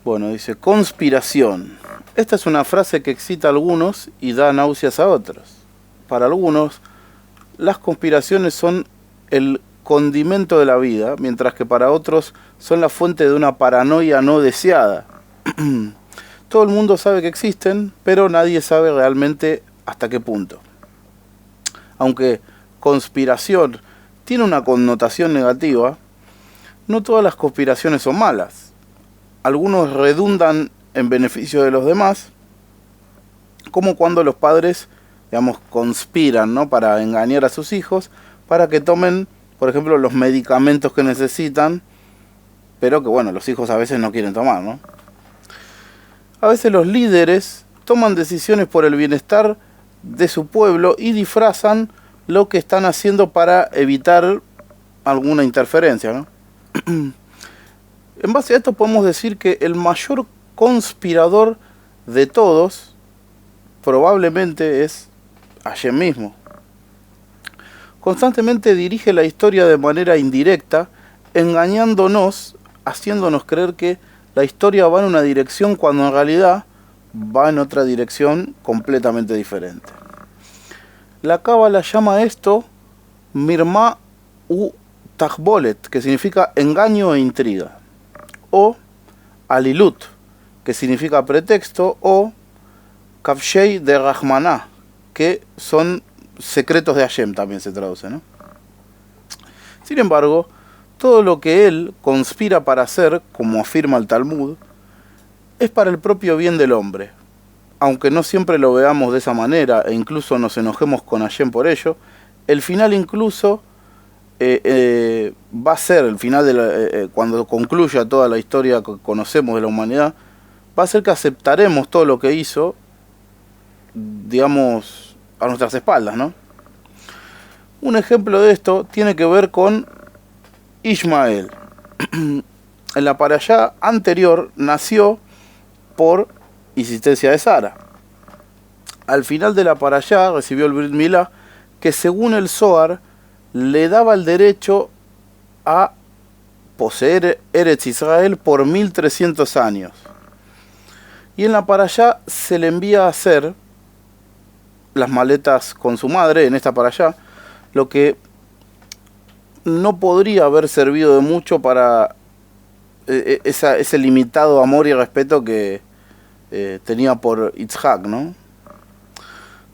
Bueno, dice conspiración. Esta es una frase que excita a algunos y da náuseas a otros. Para algunos, las conspiraciones son el condimento de la vida, mientras que para otros son la fuente de una paranoia no deseada. Todo el mundo sabe que existen, pero nadie sabe realmente hasta qué punto. Aunque conspiración tiene una connotación negativa, no todas las conspiraciones son malas. Algunos redundan en beneficio de los demás, como cuando los padres, digamos, conspiran, ¿no?, para engañar a sus hijos, para que tomen, por ejemplo, los medicamentos que necesitan, pero que, bueno, los hijos a veces no quieren tomar, ¿no? A veces los líderes toman decisiones por el bienestar de su pueblo y disfrazan lo que están haciendo para evitar alguna interferencia, ¿no? En base a esto podemos decir que el mayor conspirador de todos probablemente es Hashem mismo. Constantemente dirige la historia de manera indirecta, engañándonos, haciéndonos creer que la historia va en una dirección cuando en realidad va en otra dirección completamente diferente. La Cábala llama a esto Mirma u Tajbolet, que significa engaño e intriga, o Alilut, que significa pretexto, o Kavshei de Rahmaná, que son secretos de Hashem, también se traduce, ¿no? Sin embargo, todo lo que él conspira para hacer, como afirma el Talmud, es para el propio bien del hombre. Aunque no siempre lo veamos de esa manera e incluso nos enojemos con Hashem por ello, el final incluso va a ser, el final de cuando concluya toda la historia que conocemos de la humanidad, va a ser que aceptaremos todo lo que hizo, digamos, a nuestras espaldas, ¿no? Un ejemplo de esto tiene que ver con Ismael. En la parashá anterior nació por insistencia de Sara. Al final de la parashá recibió el Brit Milá, que según el Zohar le daba el derecho a poseer Eretz Israel por 1300 años. Y en la parashá se le envía a hacer las maletas con su madre, en esta parashá, lo que no podría haber servido de mucho para ese limitado amor y respeto que tenía por Yitzhak, ¿no?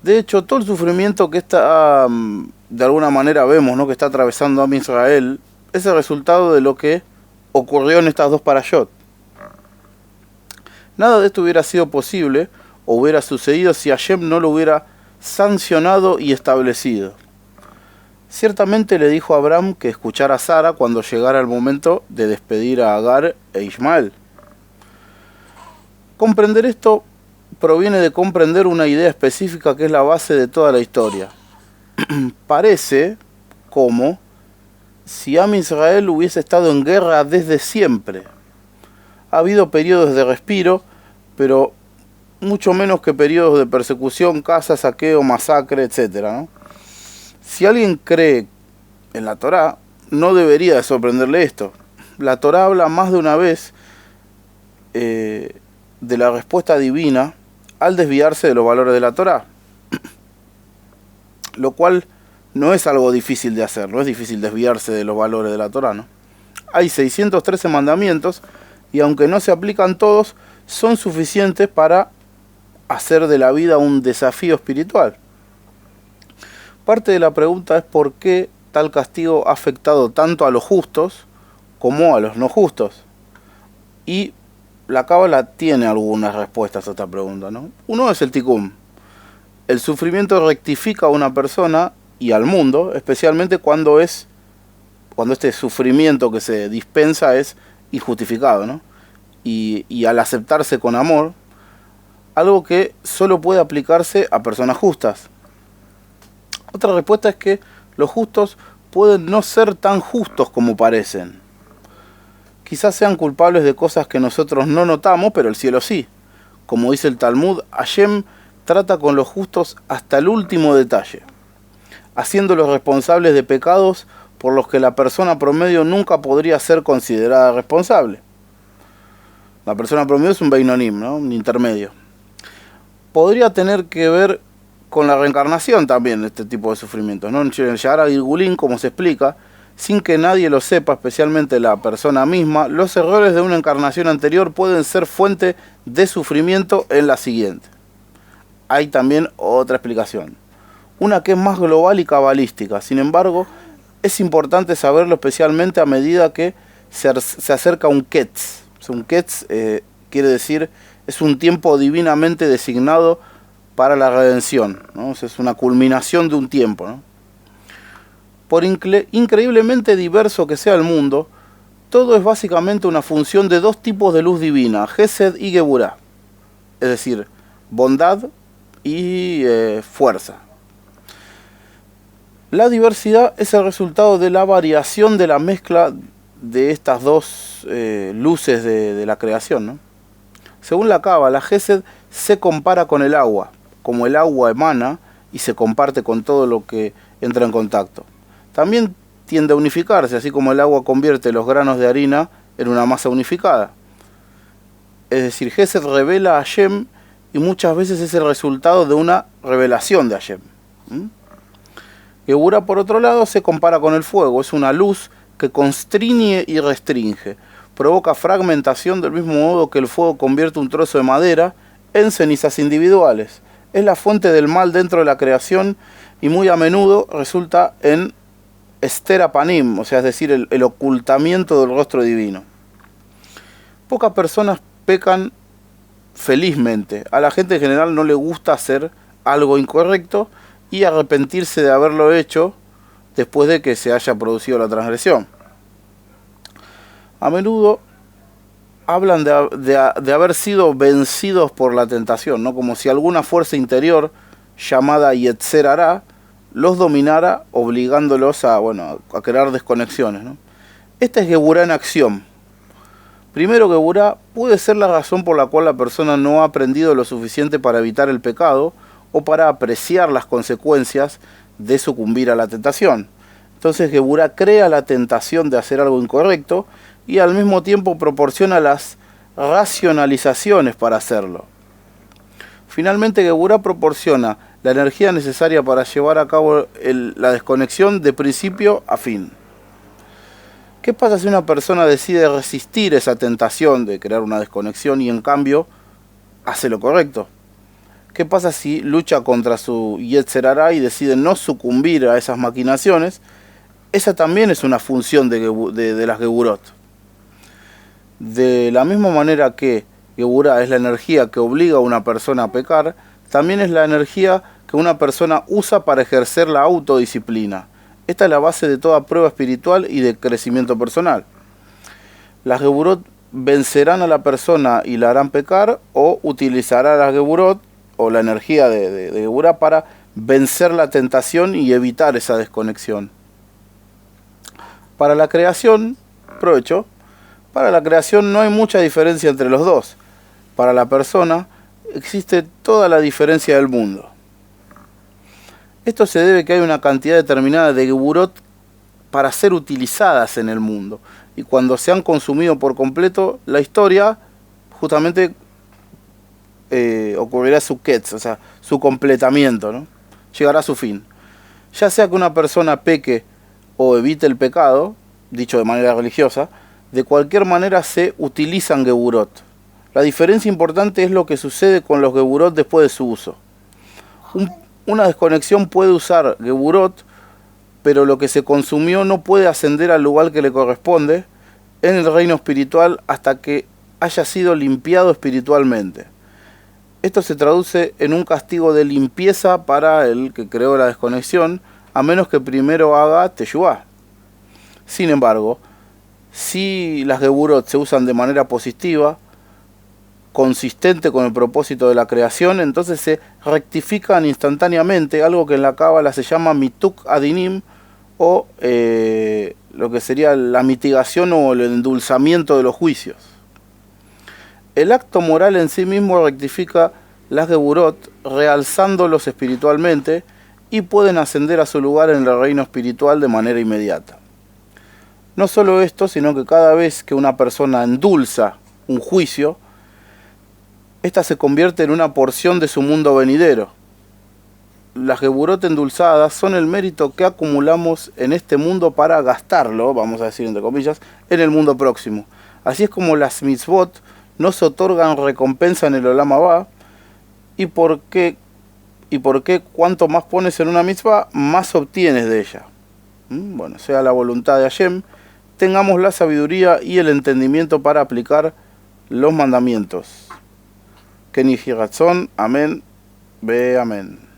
De hecho, todo el sufrimiento que está, de alguna manera vemos, ¿no?, que está atravesando Am Israel, es el resultado de lo que ocurrió en estas dos parashot. Nada de esto hubiera sido posible o hubiera sucedido si Hashem no lo hubiera sancionado y establecido. Ciertamente le dijo a Abraham que escuchara a Sara cuando llegara el momento de despedir a Agar e Ismael. Comprender esto proviene de comprender una idea específica que es la base de toda la historia. Parece como si Am Israel hubiese estado en guerra desde siempre. Ha habido periodos de respiro, pero mucho menos que periodos de persecución, caza, saqueo, masacre, etc., ¿no? Si alguien cree en la Torá, no debería de sorprenderle esto. La Torá habla más de una vez de la respuesta divina al desviarse de los valores de la Torá, lo cual no es algo difícil de hacer, no es difícil desviarse de los valores de la Torá, ¿no? Hay 613 mandamientos y aunque no se aplican todos, son suficientes para hacer de la vida un desafío espiritual. Parte de la pregunta es por qué tal castigo ha afectado tanto a los justos como a los no justos. Y la Cábala tiene algunas respuestas a esta pregunta, ¿no? Uno es el Tikkun. El sufrimiento rectifica a una persona y al mundo, especialmente cuando este sufrimiento que se dispensa es injustificado, ¿no? Y al aceptarse con amor, algo que solo puede aplicarse a personas justas. Otra respuesta es que los justos pueden no ser tan justos como parecen. Quizás sean culpables de cosas que nosotros no notamos, pero el cielo sí. Como dice el Talmud, Hashem trata con los justos hasta el último detalle, haciéndolos responsables de pecados por los que la persona promedio nunca podría ser considerada responsable. La persona promedio es un Beinonim, ¿no? Un intermedio. Podría tener que ver con la reencarnación también, este tipo de sufrimientos, ¿no? Llegar a Gilgulín, como se explica, sin que nadie lo sepa, especialmente la persona misma, los errores de una encarnación anterior pueden ser fuente de sufrimiento en la siguiente. Hay también otra explicación, una que es más global y cabalística. Sin embargo, es importante saberlo especialmente a medida que se acerca un Ketz. Un Ketz quiere decir, es un tiempo divinamente designado para la redención, ¿no? Es una culminación de un tiempo, ¿no? Por increíblemente diverso que sea el mundo, todo es básicamente una función de dos tipos de luz divina, Gesed y Geburah, es decir, bondad y fuerza. La diversidad es el resultado de la variación de la mezcla de estas dos luces de la creación, ¿no? Según la Cábala, Gesed se compara con el agua, como el agua emana y se comparte con todo lo que entra en contacto. También tiende a unificarse, así como el agua convierte los granos de harina en una masa unificada. Es decir, Gesed revela a Hashem y muchas veces es el resultado de una revelación de Hashem. Geburah, por otro lado, se compara con el fuego, es una luz que constriñe y restringe, provoca fragmentación del mismo modo que el fuego convierte un trozo de madera en cenizas individuales. Es la fuente del mal dentro de la creación y muy a menudo resulta en Esther Panim, o sea, es decir, el ocultamiento del rostro divino. Pocas personas pecan felizmente. A la gente en general no le gusta hacer algo incorrecto y arrepentirse de haberlo hecho después de que se haya producido la transgresión. A menudo hablan de haber sido vencidos por la tentación, ¿no? Como si alguna fuerza interior llamada Yetzer Hará los dominara, obligándolos a crear desconexiones, ¿no? Esta es Geburah en acción. Primero, Geburah puede ser la razón por la cual la persona no ha aprendido lo suficiente para evitar el pecado o para apreciar las consecuencias de sucumbir a la tentación. Entonces Geburah crea la tentación de hacer algo incorrecto y al mismo tiempo proporciona las racionalizaciones para hacerlo. Finalmente, Geburah proporciona la energía necesaria para llevar a cabo la desconexión de principio a fin. ¿Qué pasa si una persona decide resistir esa tentación de crear una desconexión y en cambio hace lo correcto? ¿Qué pasa si lucha contra su Yetzer Hará y decide no sucumbir a esas maquinaciones? Esa también es una función de las Geburot. De la misma manera que Geburah es la energía que obliga a una persona a pecar, también es la energía que una persona usa para ejercer la autodisciplina. Esta es la base de toda prueba espiritual y de crecimiento personal. Las Geburot vencerán a la persona y la harán pecar, o utilizará las Geburot o la energía de Geburah para vencer la tentación y evitar esa desconexión. Para la creación, provecho, para la creación no hay mucha diferencia entre los dos. Para la persona existe toda la diferencia del mundo. Esto se debe a que hay una cantidad determinada de Geburot para ser utilizadas en el mundo. Y cuando se han consumido por completo, la historia justamente ocurrirá su ketz, o sea, su completamiento, ¿no? Llegará a su fin. Ya sea que una persona peque o evite el pecado, dicho de manera religiosa, de cualquier manera se utilizan Geburot. La diferencia importante es lo que sucede con los Geburot después de su uso. Una desconexión puede usar Geburot, pero lo que se consumió no puede ascender al lugar que le corresponde en el reino espiritual hasta que haya sido limpiado espiritualmente. Esto se traduce en un castigo de limpieza para el que creó la desconexión, a menos que primero haga teshuvá. Sin embargo, si las Geburot se usan de manera positiva, consistente con el propósito de la creación, entonces se rectifican instantáneamente, algo que en la Cábala se llama mituk adinim, o lo que sería la mitigación o el endulzamiento de los juicios. El acto moral en sí mismo rectifica las Geburot, realzándolos espiritualmente, y pueden ascender a su lugar en el reino espiritual de manera inmediata. No solo esto, sino que cada vez que una persona endulza un juicio, esta se convierte en una porción de su mundo venidero. Las geburot endulzadas son el mérito que acumulamos en este mundo para gastarlo, vamos a decir entre comillas, en el mundo próximo. Así es como las mitzvot nos otorgan recompensa en el Olam Abba, y por qué cuanto más pones en una mitzvah, más obtienes de ella. Bueno, sea la voluntad de Hashem, tengamos la sabiduría y el entendimiento para aplicar los mandamientos. Ken Yehi Ratzon, amén, ve amén.